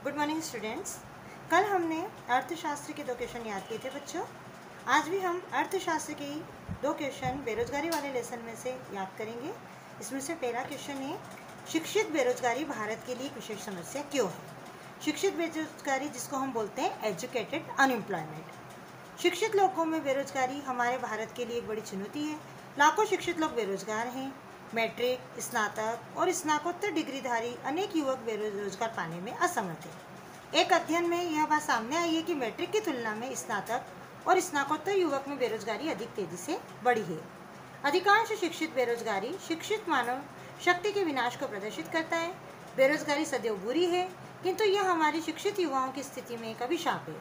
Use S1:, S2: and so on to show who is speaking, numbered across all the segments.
S1: Good morning students. कल हमने अर्थशास्त्र के 2 क्वेश्चन याद किए थे बच्चों। आज भी हम अर्थशास्त्र की 2 क्वेश्चन बेरोजगारी वाले लेसन में से याद करेंगे। इसमें से पहला क्वेश्चन है, शिक्षित बेरोजगारी भारत के लिए एक विशेष समस्या क्यों है। शिक्षित बेरोजगारी जिसको हम बोलते हैं एजुकेटेड अनएम्प्लॉयमेंट। शिक्षित लोगों में बेरोजगारी हमारे भारत के लिए एक बड़ी चुनौती है। लाखों शिक्षित लोग बेरोजगार हैं। मैट्रिक, स्नातक और स्नातकोत्तर डिग्रीधारी अनेक युवक बेरोजगार पाने में असमर्थ हैं। एक अध्ययन में यह बात सामने आई है कि मैट्रिक की तुलना में स्नातक और स्नातकोत्तर युवक में बेरोजगारी अधिक तेजी से बढ़ी है। अधिकांश शिक्षित बेरोजगारी शिक्षित मानव शक्ति के विनाश को प्रदर्शित करता है। बेरोजगारी सदैव बुरी है, किंतु यह हमारी शिक्षित युवाओं की स्थिति में एक अभिशाप है।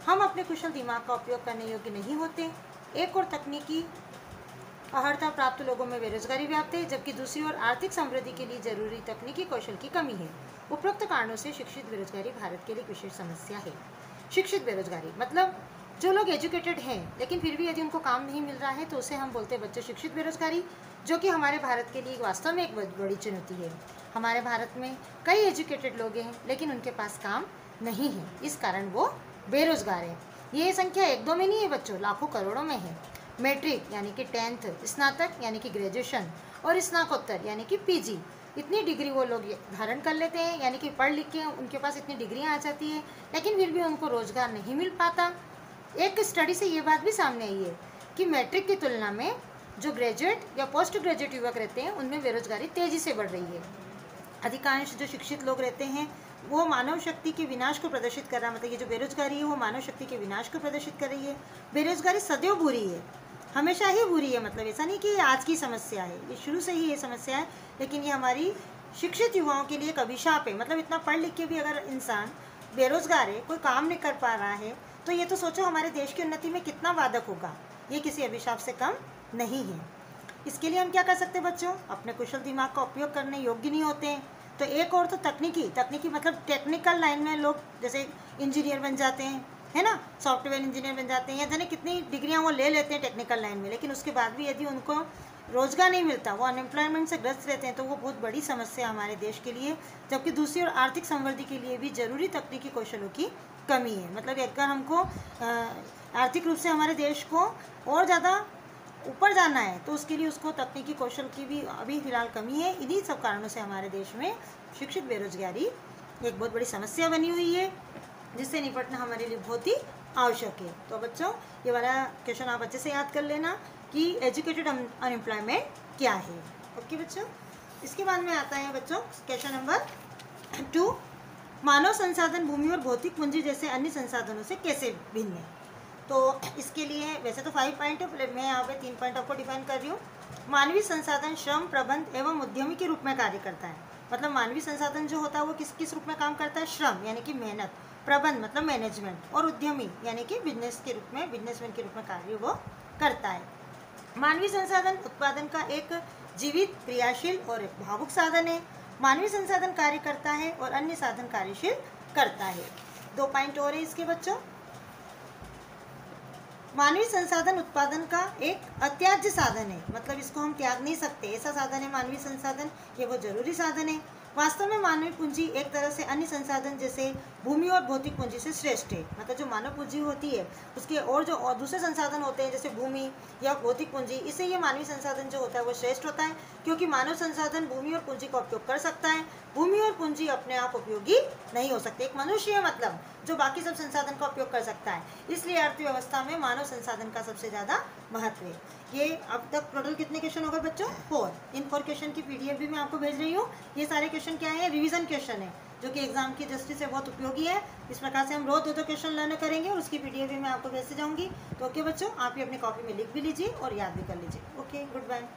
S1: हम अपने कुशल दिमाग का उपयोग करने योग्य नहीं होते। एक और तकनीकी अर्हता प्राप्त लोगों में बेरोजगारी व्याप्त है, जबकि दूसरी ओर आर्थिक समृद्धि के लिए जरूरी तकनीकी कौशल की कमी है। उपरोक्त कारणों से शिक्षित बेरोजगारी भारत के लिए विशेष समस्या है। शिक्षित बेरोजगारी मतलब जो लोग एजुकेटेड हैं लेकिन फिर भी यदि उनको काम नहीं मिल रहा है तो उसे हम बोलते हैं बच्चों शिक्षित बेरोजगारी, जो कि हमारे भारत के लिए वास्तव में एक बड़ी चुनौती है। हमारे भारत में कई एजुकेटेड लोग हैं लेकिन उनके पास काम नहीं है, इस कारण वो बेरोजगार है। ये संख्या 1-2 में नहीं है बच्चों, लाखों करोड़ों में है। मैट्रिक यानी कि 10th, स्नातक यानी कि ग्रेजुएशन और स्नातकोत्तर यानी कि पीजी, इतनी डिग्री वो लोग धारण कर लेते हैं, यानी कि पढ़ लिख के उनके पास इतनी डिग्रियां आ जाती है लेकिन फिर भी उनको रोजगार नहीं मिल पाता। एक स्टडी से ये बात भी सामने आई है कि मैट्रिक की तुलना में जो ग्रेजुएट या पोस्ट ग्रेजुएट युवक रहते हैं उनमें बेरोजगारी तेजी से बढ़ रही है। अधिकांश जो शिक्षित लोग रहते हैं वो मानव शक्ति के विनाश को प्रदर्शित कर रहा है। मतलब ये जो बेरोजगारी है वो मानव शक्ति के विनाश को प्रदर्शित कर रही है। बेरोजगारी सदैव बुरी है, हमेशा ही बुरी है। मतलब ऐसा नहीं कि आज की समस्या है, ये शुरू से ही ये समस्या है, लेकिन ये हमारी शिक्षित युवाओं के लिए एक अभिशाप है। मतलब इतना पढ़ लिख के भी अगर इंसान बेरोजगार है, कोई काम नहीं कर पा रहा है, तो ये तो सोचो हमारे देश की उन्नति में कितना बाधक होगा। ये किसी अभिशाप से कम नहीं है। इसके लिए हम क्या कर सकते हैं बच्चों, अपने कुशल दिमाग का उपयोग करने योग्य नहीं होते हैं। तो एक और तो तकनीकी मतलब टेक्निकल लाइन में लोग जैसे इंजीनियर बन जाते हैं, है ना, सॉफ्टवेयर इंजीनियर बन जाते हैं, या जाने कितनी डिग्रियां वो ले लेते हैं टेक्निकल लाइन में, लेकिन उसके बाद भी यदि उनको रोजगार नहीं मिलता, वो अनएम्प्लॉयमेंट से ग्रस्त रहते हैं, तो वो बहुत बड़ी समस्या है हमारे देश के लिए। जबकि दूसरी ओर आर्थिक समृद्धि के लिए भी जरूरी तकनीकी कौशलों की कमी है। मतलब अगर हमको आर्थिक रूप से हमारे देश को और ज़्यादा ऊपर जाना है तो उसके लिए उसको तकनीकी कौशल की भी अभी फिलहाल कमी है। इन्हीं सब कारणों से हमारे देश में शिक्षित बेरोजगारी एक बहुत बड़ी समस्या बनी हुई है, जिससे निपटना हमारे लिए बहुत ही आवश्यक है। तो बच्चों ये वाला क्वेश्चन आप अच्छे से याद कर लेना कि एजुकेटेड अनएम्प्लॉयमेंट क्या है। ओके बच्चों, इसके बाद में आता है बच्चों क्वेश्चन नंबर 2, मानव संसाधन भूमि और भौतिक पूंजी जैसे अन्य संसाधनों से कैसे भिन्न है। तो इसके लिए वैसे तो 5 पॉइंट है, मैं यहाँ पे 3 पॉइंट आपको डिफाइन कर रही हूँ। मानवीय संसाधन श्रम, प्रबंध एवं उद्यमी के रूप में कार्य करता है। मतलब मानवीय संसाधन जो होता है वो किस किस रूप में काम करता है, श्रम यानी कि मेहनत, प्रबंध मतलब मैनेजमेंट, और उद्यमी यानी कि बिजनेस के रूप में, बिजनेसमैन के रूप में कार्य वो करता है। मानवीय संसाधन उत्पादन का एक जीवित, क्रियाशील और भावुक साधन है। मानवीय संसाधन कार्य करता है और अन्य साधन कार्यशील करता है। 2 पॉइंट और है इसके बच्चों। मानवीय संसाधन उत्पादन का एक अत्याज्य साधन है, मतलब इसको हम त्याग नहीं सकते, ऐसा साधन है मानवीय संसाधन, ये वो जरूरी साधन है। वास्तव में मानवीय पूंजी एक तरह से अन्य संसाधन जैसे भूमि और भौतिक पूंजी से श्रेष्ठ है। मतलब जो मानव पूंजी होती है उसके और जो और दूसरे संसाधन होते हैं जैसे भूमि या भौतिक पूंजी, इससे ये मानवीय संसाधन जो होता है वो श्रेष्ठ होता है, क्योंकि मानव संसाधन भूमि और पूंजी का उपयोग कर सकता है। भूमि और पूंजी अपने आप उपयोगी नहीं हो सकते। एक मनुष्य है मतलब जो बाकी सब संसाधन का उपयोग कर सकता है, इसलिए अर्थव्यवस्था में मानव संसाधन का सबसे ज़्यादा महत्व है। ये अब तक टोटल कितने क्वेश्चन हो गए बच्चों, 4। इन 4 क्वेश्चन की PDF भी मैं आपको भेज रही हूँ। ये सारे क्वेश्चन क्या है, रिवीजन क्वेश्चन है, जो कि एग्जाम की दृष्टि से बहुत उपयोगी है। इस प्रकार से हम रोज 2-2 क्वेश्चन लर्न करेंगे और उसकी PDF भी मैं आपको भेजते जाऊँगी। तो ओके बच्चों, आप ये अपनी कॉपी में लिख भी लीजिए और याद भी कर लीजिए। Okay, good bye.